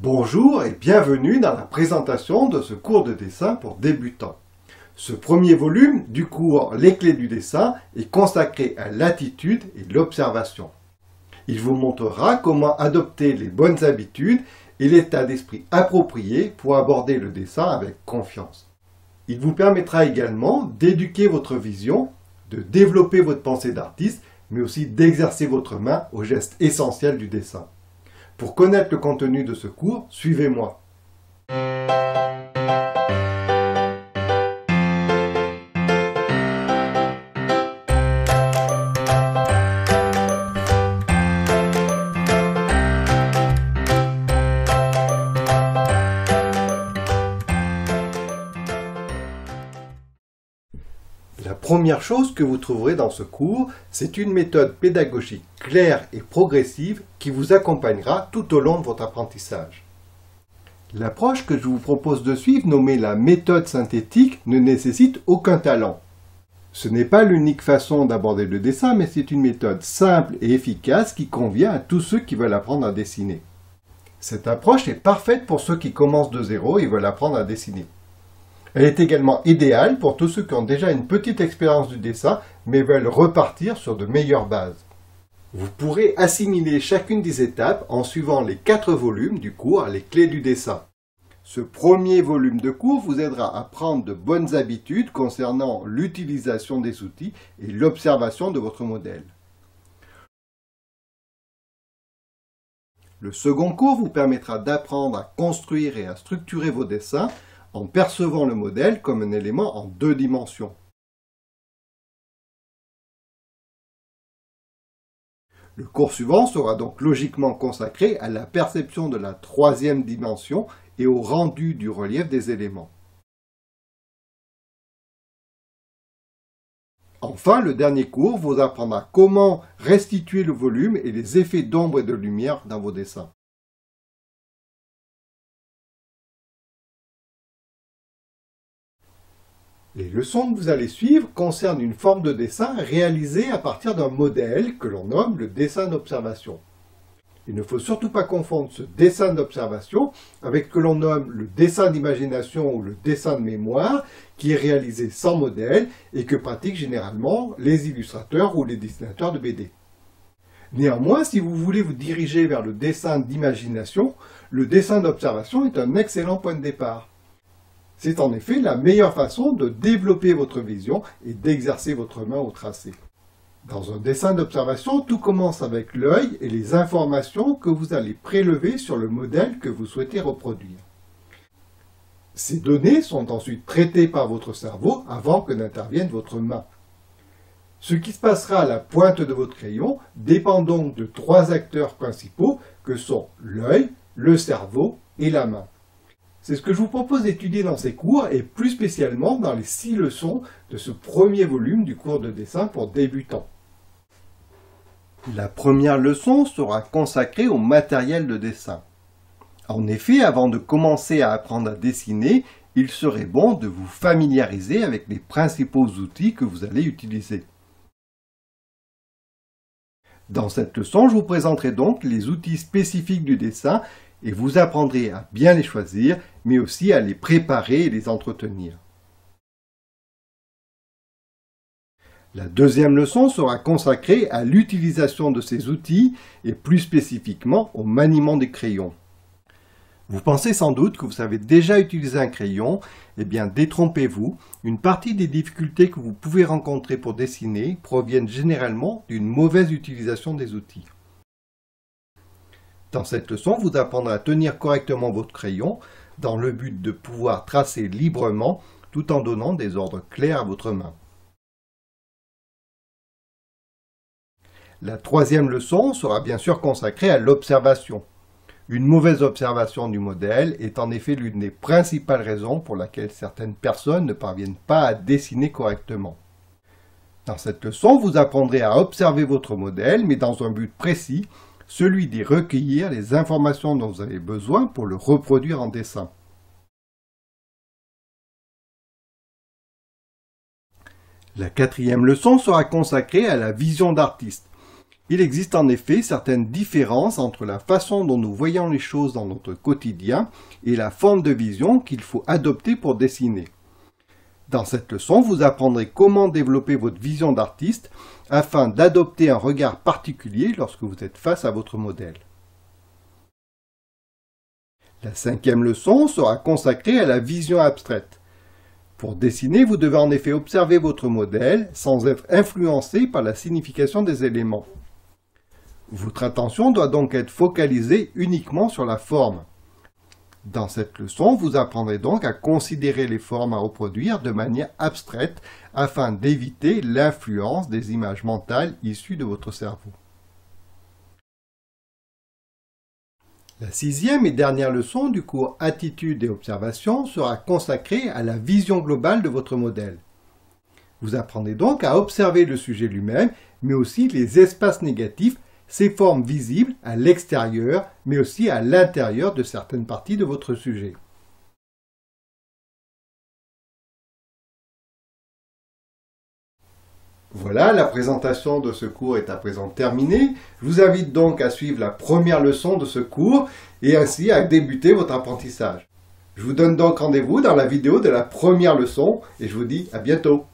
Bonjour et bienvenue dans la présentation de ce cours de dessin pour débutants. Ce premier volume du cours Les clés du dessin est consacré à l'attitude et l'observation. Il vous montrera comment adopter les bonnes habitudes et l'état d'esprit approprié pour aborder le dessin avec confiance. Il vous permettra également d'éduquer votre vision, de développer votre pensée d'artiste, mais aussi d'exercer votre main aux gestes essentiels du dessin. Pour connaître le contenu de ce cours, suivez-moi. La première chose que vous trouverez dans ce cours, c'est une méthode pédagogique claire et progressive qui vous accompagnera tout au long de votre apprentissage. L'approche que je vous propose de suivre, nommée la méthode synthétique, ne nécessite aucun talent. Ce n'est pas l'unique façon d'aborder le dessin, mais c'est une méthode simple et efficace qui convient à tous ceux qui veulent apprendre à dessiner. Cette approche est parfaite pour ceux qui commencent de zéro et veulent apprendre à dessiner. Elle est également idéale pour tous ceux qui ont déjà une petite expérience du dessin, mais veulent repartir sur de meilleures bases. Vous pourrez assimiler chacune des étapes en suivant les 4 volumes du cours Les clés du dessin. Ce premier volume de cours vous aidera à prendre de bonnes habitudes concernant l'utilisation des outils et l'observation de votre modèle. Le second cours vous permettra d'apprendre à construire et à structurer vos dessins en percevant le modèle comme un élément en 2 dimensions. Le cours suivant sera donc logiquement consacré à la perception de la 3e dimension et au rendu du relief des éléments. Enfin, le dernier cours vous apprendra comment restituer le volume et les effets d'ombre et de lumière dans vos dessins. Les leçons que vous allez suivre concernent une forme de dessin réalisée à partir d'un modèle que l'on nomme le dessin d'observation. Il ne faut surtout pas confondre ce dessin d'observation avec ce que l'on nomme le dessin d'imagination ou le dessin de mémoire, qui est réalisé sans modèle et que pratiquent généralement les illustrateurs ou les dessinateurs de BD. Néanmoins, si vous voulez vous diriger vers le dessin d'imagination, le dessin d'observation est un excellent point de départ. C'est en effet la meilleure façon de développer votre vision et d'exercer votre main au tracé. Dans un dessin d'observation, tout commence avec l'œil et les informations que vous allez prélever sur le modèle que vous souhaitez reproduire. Ces données sont ensuite traitées par votre cerveau avant que n'intervienne votre main. Ce qui se passera à la pointe de votre crayon dépend donc de 3 acteurs principaux que sont l'œil, le cerveau et la main. C'est ce que je vous propose d'étudier dans ces cours et plus spécialement dans les 6 leçons de ce premier volume du cours de dessin pour débutants. La première leçon sera consacrée au matériel de dessin. En effet, avant de commencer à apprendre à dessiner, il serait bon de vous familiariser avec les principaux outils que vous allez utiliser. Dans cette leçon, je vous présenterai donc les outils spécifiques du dessin et vous apprendrez à bien les choisir, mais aussi à les préparer et les entretenir. La deuxième leçon sera consacrée à l'utilisation de ces outils et plus spécifiquement au maniement des crayons. Vous pensez sans doute que vous savez déjà utiliser un crayon, eh bien détrompez-vous, une partie des difficultés que vous pouvez rencontrer pour dessiner proviennent généralement d'une mauvaise utilisation des outils. Dans cette leçon, vous apprendrez à tenir correctement votre crayon dans le but de pouvoir tracer librement tout en donnant des ordres clairs à votre main. La 3e leçon sera bien sûr consacrée à l'observation. Une mauvaise observation du modèle est en effet l'une des principales raisons pour laquelle certaines personnes ne parviennent pas à dessiner correctement. Dans cette leçon, vous apprendrez à observer votre modèle, mais dans un but précis, celui d'y recueillir les informations dont vous avez besoin pour le reproduire en dessin. La 4e leçon sera consacrée à la vision d'artiste. Il existe en effet certaines différences entre la façon dont nous voyons les choses dans notre quotidien et la forme de vision qu'il faut adopter pour dessiner. Dans cette leçon, vous apprendrez comment développer votre vision d'artiste afin d'adopter un regard particulier lorsque vous êtes face à votre modèle. La 5e leçon sera consacrée à la vision abstraite. Pour dessiner, vous devez en effet observer votre modèle sans être influencé par la signification des éléments. Votre attention doit donc être focalisée uniquement sur la forme. Dans cette leçon, vous apprendrez donc à considérer les formes à reproduire de manière abstraite afin d'éviter l'influence des images mentales issues de votre cerveau. La 6e et dernière leçon du cours Attitude et observation sera consacrée à la vision globale de votre modèle. Vous apprendrez donc à observer le sujet lui-même, mais aussi les espaces négatifs, ces formes visibles à l'extérieur, mais aussi à l'intérieur de certaines parties de votre sujet. Voilà, la présentation de ce cours est à présent terminée. Je vous invite donc à suivre la première leçon de ce cours et ainsi à débuter votre apprentissage. Je vous donne donc rendez-vous dans la vidéo de la première leçon et je vous dis à bientôt.